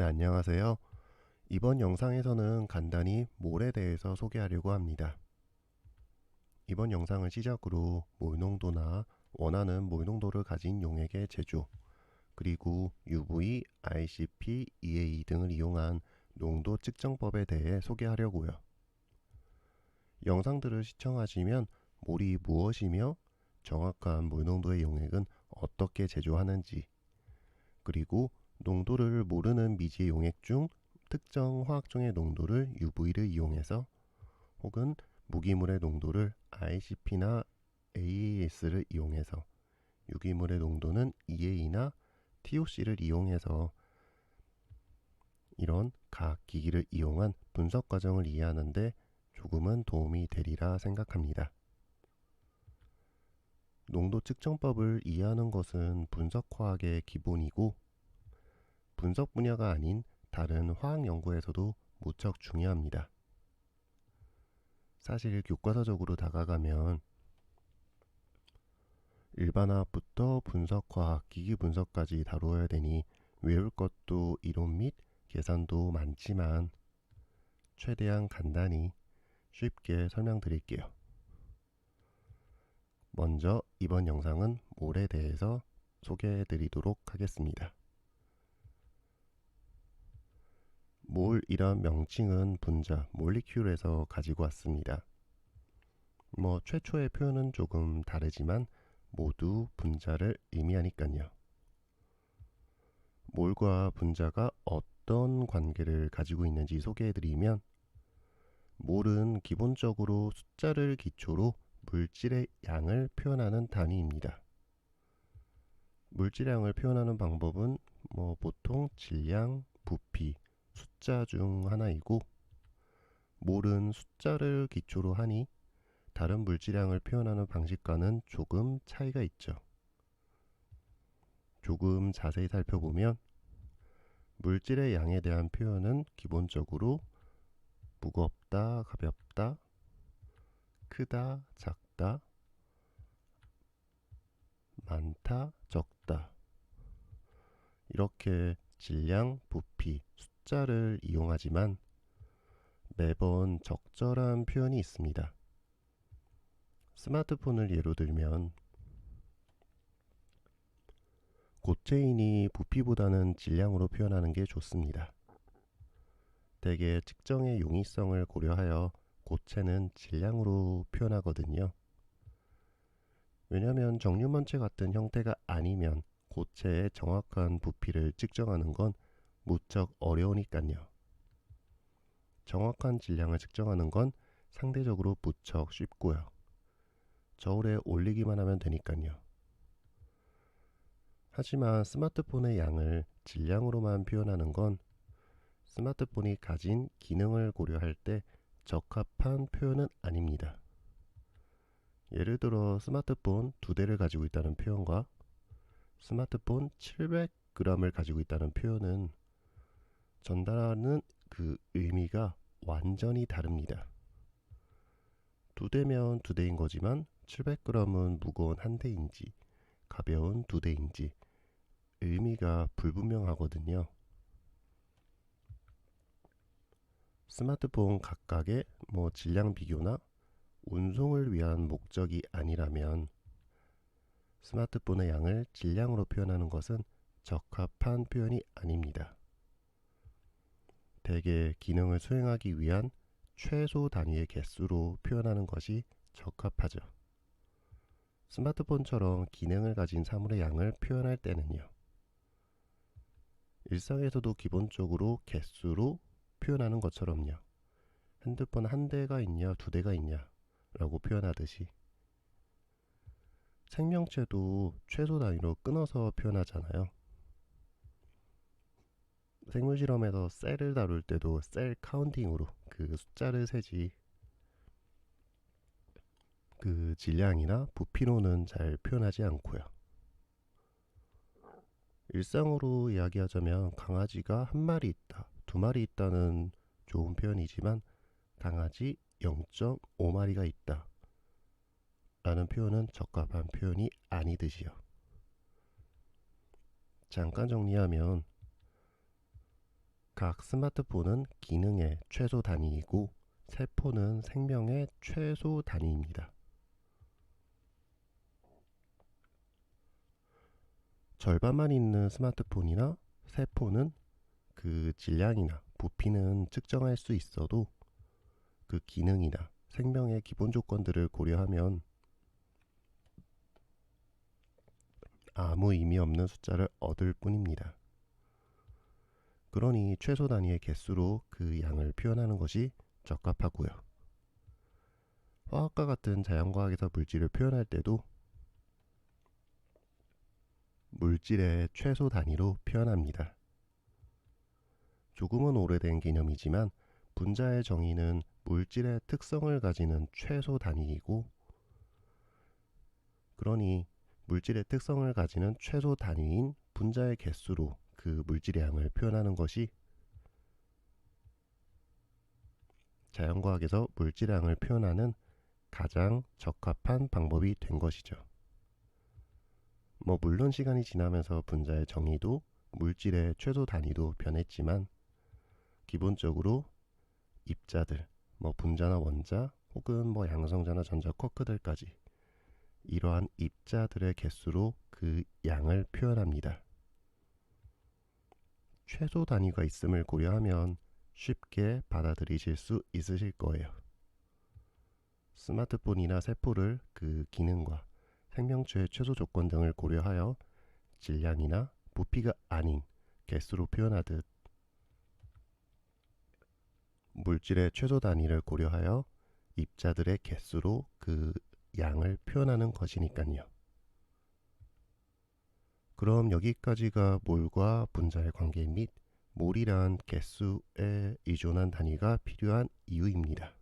네, 안녕하세요. 이번 영상에서는 간단히 몰에 대해서 소개하려고 합니다. 이번 영상을 시작으로 몰농도나 원하는 몰농도를 가진 용액의 제조, 그리고 UV, ICP, EA 등을 이용한 농도 측정법에 대해 소개하려고요. 영상들을 시청하시면 몰이 무엇이며 정확한 몰농도의 용액은 어떻게 제조하는지, 그리고 농도를 모르는 미지의 용액 중 특정 화학종의 농도를 UV를 이용해서 혹은 무기물의 농도를 ICP나 AAS를 이용해서 유기물의 농도는 EA나 TOC를 이용해서 이런 각 기기를 이용한 분석 과정을 이해하는데 조금은 도움이 되리라 생각합니다. 농도 측정법을 이해하는 것은 분석화학의 기본이고 분석 분야가 아닌 다른 화학 연구에서도 무척 중요합니다. 사실 교과서적으로 다가가면 일반화학부터 분석화학, 기기분석까지 다루어야 되니 외울 것도 이론 및 계산도 많지만 최대한 간단히 쉽게 설명드릴게요. 먼저 이번 영상은 몰에 대해서 소개해드리도록 하겠습니다. 몰이란 명칭은 분자, 몰리큘에서 가지고 왔습니다. 최초의 표현은 조금 다르지만 모두 분자를 의미하니깐요. 몰과 분자가 어떤 관계를 가지고 있는지 소개해드리면 몰은 기본적으로 숫자를 기초로 물질의 양을 표현하는 단위입니다. 물질의 양을 표현하는 방법은 보통 질량, 부피, 숫자 중 하나이고 몰은 숫자를 기초로 하니 다른 물질량을 표현하는 방식과는 조금 차이가 있죠. 조금 자세히 살펴보면 물질의 양에 대한 표현은 기본적으로 무겁다, 가볍다, 크다, 작다, 많다, 적다 이렇게 질량, 부피, 숫자를 이용하지만 매번 적절한 표현이 있습니다. 스마트폰을 예로 들면 고체이니 부피보다는 질량으로 표현하는 게 좋습니다. 대개 측정의 용이성을 고려하여 고체는 질량으로 표현하거든요. 왜냐하면 정류면체 같은 형태가 아니면 고체의 정확한 부피를 측정하는 건 무척 어려우니까요. 정확한 질량을 측정하는 건 상대적으로 무척 쉽고요. 저울에 올리기만 하면 되니까요. 하지만 스마트폰의 양을 질량으로만 표현하는 건 스마트폰이 가진 기능을 고려할 때 적합한 표현은 아닙니다. 예를 들어 스마트폰 2대를 가지고 있다는 표현과 스마트폰 700g을 가지고 있다는 표현은 전달하는 그 의미가 완전히 다릅니다. 2대면 2대인 거지만 700g은 무거운 1대인지 가벼운 2대인지 의미가 불분명하거든요. 스마트폰 각각의 질량 비교나 운송을 위한 목적이 아니라면 스마트폰의 양을 질량으로 표현하는 것은 적합한 표현이 아닙니다. 대개 기능을 수행하기 위한 최소 단위의 개수로 표현하는 것이 적합하죠. 스마트폰처럼 기능을 가진 사물의 양을 표현할 때는요. 일상에서도 기본적으로 개수로 표현하는 것처럼요. 핸드폰 1대가 있냐 2대가 있냐 라고 표현하듯이 생명체도 최소 단위로 끊어서 표현하잖아요. 생물 실험에서 셀을 다룰 때도 셀 카운팅으로 그 숫자를 세지 그 질량이나 부피로는 잘 표현하지 않고요. 일상으로 이야기하자면 강아지가 1마리 있다, 2마리 있다는 좋은 표현이지만 강아지 0.5마리가 있다 라는 표현은 적합한 표현이 아니듯이요. 잠깐 정리하면 각 스마트폰은 기능의 최소 단위이고 세포는 생명의 최소 단위입니다. 절반만 있는 스마트폰이나 세포는 그 질량이나 부피는 측정할 수 있어도 그 기능이나 생명의 기본 조건들을 고려하면 아무 의미 없는 숫자를 얻을 뿐입니다. 그러니 최소 단위의 개수로 그 양을 표현하는 것이 적합하고요. 화학과 같은 자연과학에서 물질을 표현할 때도 물질의 최소 단위로 표현합니다. 조금은 오래된 개념이지만 분자의 정의는 물질의 특성을 가지는 최소 단위이고, 그러니 물질의 특성을 가지는 최소 단위인 분자의 개수로 그 물질의 양을 표현하는 것이 자연과학에서 물질의 양을 표현하는 가장 적합한 방법이 된 것이죠. 물론 시간이 지나면서 분자의 정의도 물질의 최소 단위도 변했지만 기본적으로 입자들, 분자나 원자 혹은 양성자나 전자 쿼크들까지 이러한 입자들의 개수로 그 양을 표현합니다. 최소 단위가 있음을 고려하면 쉽게 받아들이실 수 있으실 거예요. 스마트폰이나 세포를 그 기능과 생명체의 최소 조건 등을 고려하여 질량이나 부피가 아닌 개수로 표현하듯 물질의 최소 단위를 고려하여 입자들의 개수로 그 양을 표현하는 것이니까요. 그럼 여기까지가 몰과 분자의 관계 및 몰이란 개수에 의존한 단위가 필요한 이유입니다.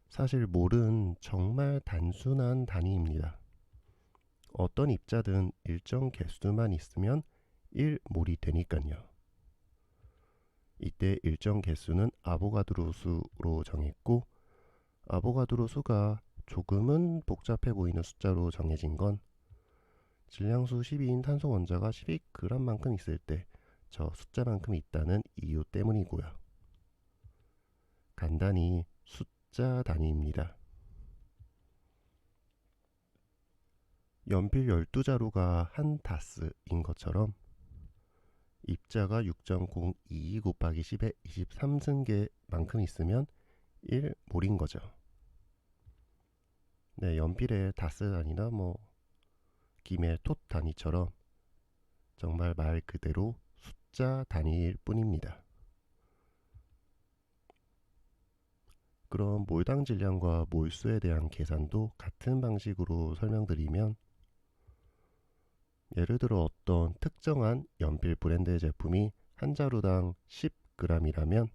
사실 몰은 정말 단순한 단위입니다. 어떤 입자든 일정 개수만 있으면 1몰이 되니까요. 이때 일정 개수는 아보가드로 수로 정했고, 아보가드로 수가 조금은 복잡해 보이는 숫자로 정해진 건 질량수 12인 탄소 원자가 12g만큼 있을 때 저 숫자만큼 있다는 이유 때문이고요. 간단히 숫자 단위입니다. 연필 12자루가 한 다스인 것처럼 입자가 6.022 곱하기 10의 23승계만큼 있으면 1몰인 거죠. 네, 연필의 다스 단위나 김의 톳 단위처럼 정말 말 그대로 숫자 단위일 뿐입니다. 그럼 몰당 질량과 몰수에 대한 계산도 같은 방식으로 설명드리면, 예를 들어 어떤 특정한 연필 브랜드의 제품이 한 자루당 10g이라면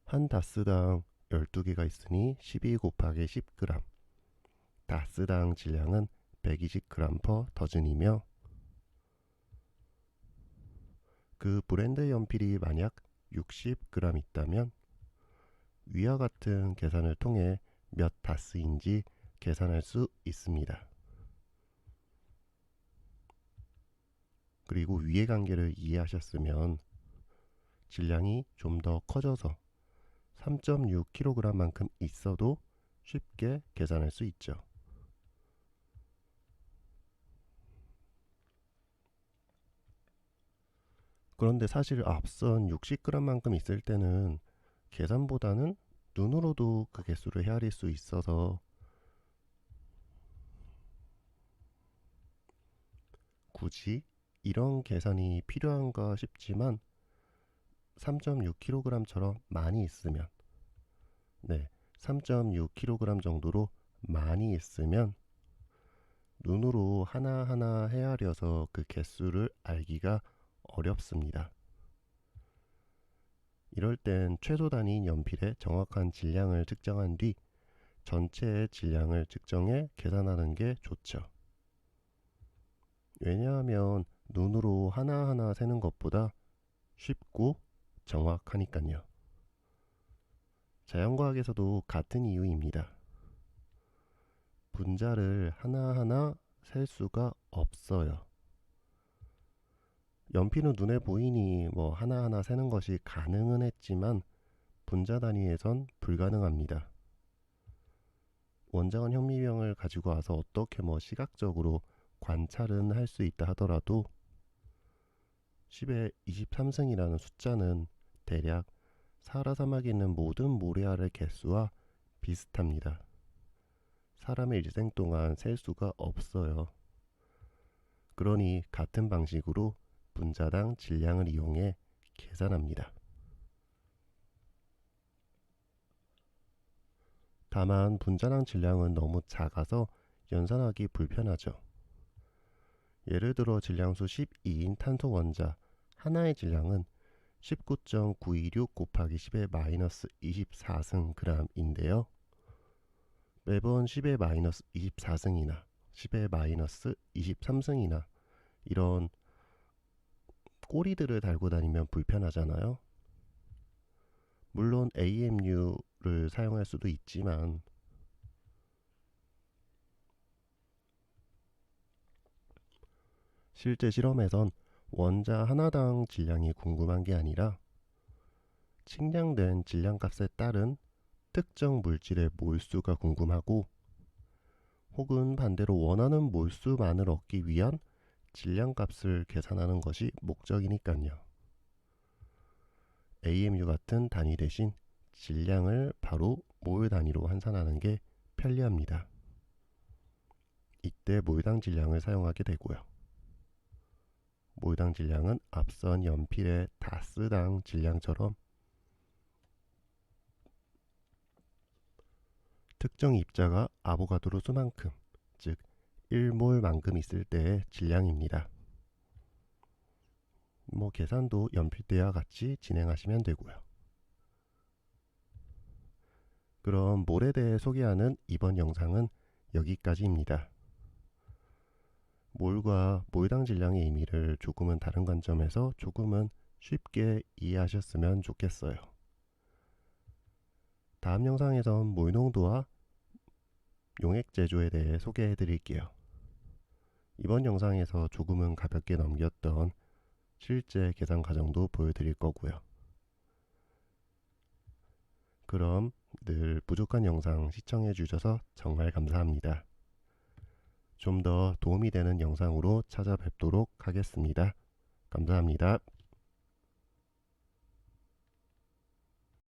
한 다스당 12개가 있으니 12 곱하기 10g, 다스당 질량은 120g per 더즌이며, 그 브랜드 연필이 만약 60g 있다면 위와 같은 계산을 통해 몇 다스인지 계산할 수 있습니다. 그리고 위의 관계를 이해하셨으면 질량이 좀 더 커져서 3.6kg만큼 있어도 쉽게 계산할 수 있죠. 그런데 사실 앞선 60g만큼 있을 때는 계산보다는 눈으로도 그 개수를 헤아릴 수 있어서 굳이 이런 계산이 필요한가 싶지만 3.6kg처럼 많이 있으면, 3.6kg 정도로 많이 있으면 눈으로 하나하나 헤아려서 그 개수를 알기가 어렵습니다. 이럴 땐 최소 단위인 연필의 정확한 질량을 측정한 뒤 전체의 질량을 측정해 계산하는 게 좋죠. 왜냐하면 눈으로 하나하나 세는 것보다 쉽고 정확하니까요. 자연과학에서도 같은 이유입니다. 분자를 하나하나 셀 수가 없어요. 연필은 눈에 보이니 뭐 하나하나 세는 것이 가능은 했지만 분자 단위에선 불가능합니다. 원자관 현미병을 가지고 와서 어떻게 시각적으로 관찰은 할 수 있다 하더라도 10의 23승이라는 숫자는 대략 사하라 사막에 있는 모든 모래알의 개수와 비슷합니다. 사람의 일생 동안 셀 수가 없어요. 그러니 같은 방식으로 분자당 질량을 이용해 계산합니다. 다만 분자당 질량은 너무 작아서 연산하기 불편하죠. 예를 들어 질량수 12인 탄소 원자 하나의 질량은 19.926 곱하기 10의 마이너스 24승 g인데요. 매번 10의 마이너스 24승이나 10의 마이너스 23승이나 이런 꼬리들을 달고 다니면 불편하잖아요. 물론 AMU를 사용할 수도 있지만 실제 실험에선 원자 하나당 질량이 궁금한 게 아니라 측량된 질량값에 따른 특정 물질의 몰수가 궁금하고 혹은 반대로 원하는 몰수만을 얻기 위한 질량값을 계산하는 것이 목적이니까요. AMU 같은 단위 대신 질량을 바로 몰 단위로 환산하는 게 편리합니다. 이때 몰당 질량을 사용하게 되고요. 몰당 질량은 앞선 연필의 다스당 질량처럼 특정 입자가 아보가드로 수만큼, 즉 1몰만큼 있을 때의 질량입니다. 계산도 연필 때와 같이 진행하시면 되고요. 그럼 몰에 대해 소개하는 이번 영상은 여기까지입니다. 몰과 몰당 질량의 의미를 조금은 다른 관점에서 조금은 쉽게 이해하셨으면 좋겠어요. 다음 영상에선 몰 농도와 용액 제조에 대해 소개해 드릴게요. 이번 영상에서 조금은 가볍게 넘겼던 실제 계산 과정도 보여드릴 거고요. 그럼 늘 부족한 영상 시청해 주셔서 정말 감사합니다. 좀 더 도움이 되는 영상으로 찾아뵙도록 하겠습니다. 감사합니다.